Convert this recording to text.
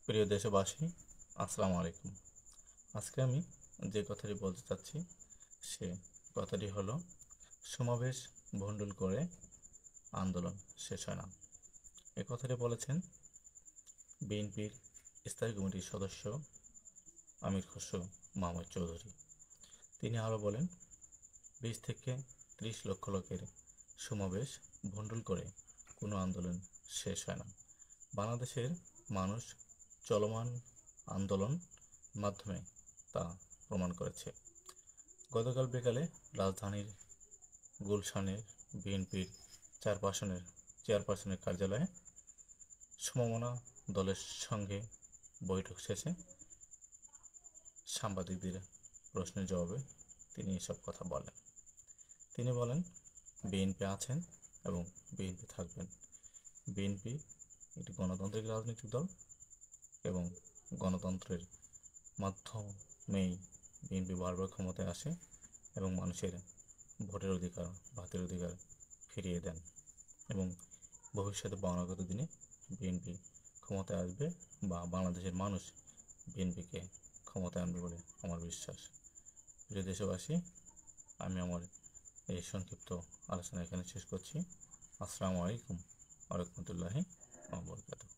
প্রিয় দেশবাসী, আসসালামু আলাইকুম। আজকে আমি যে কথাটি বলতে চাচ্ছি সে কথাটি হলো সমাবেশ ভণ্ডুল করে আন্দোলন শেষ হয় না। এ কথাটি বলেছেন বিএনপির স্থায়ী কমিটির সদস্য আমির খসরু মাহমুদ চৌধুরী। তিনি আরও বলেন, 20 থেকে 30 লক্ষ লোকের সমাবেশ ভণ্ডুল করে কোনো আন্দোলন শেষ হয় না। বাংলাদেশের মানুষ চলমান আন্দোলন মাধ্যমে তা প্রমাণ করেছে। গতকাল বিকালে রাজধানীর গুলশানের বিএনপির চেয়ারপারসনের কার্যালয়ে সমমনা দলের সঙ্গে বৈঠক শেষে সাংবাদিকদের প্রশ্নের জবাবে তিনি এসব কথা বলেন। তিনি বলেন, বিএনপি আছেন এবং বিএনপি থাকবেন। বিএনপি একটি গণতান্ত্রিক রাজনৈতিক দল এবং গণতন্ত্রের মাধ্যমেই বিএনপি বারবার ক্ষমতায় আসে এবং মানুষের ভোটের অধিকার, ভাতের অধিকার ফিরিয়ে দেন এবং ভবিষ্যতে অনাগত দিনে বিএনপি ক্ষমতায় আসবে বা বাংলাদেশের মানুষ বিএনপিকে ক্ষমতায় আনবে বলে আমার বিশ্বাস। প্রিয় দেশবাসী, আমি আমার এই সংক্ষিপ্ত আলোচনা এখানে শেষ করছি। আসসালামু আলাইকুম ওয়া রাহমাতুল্লাহি ওয়া বারাকাতুহু।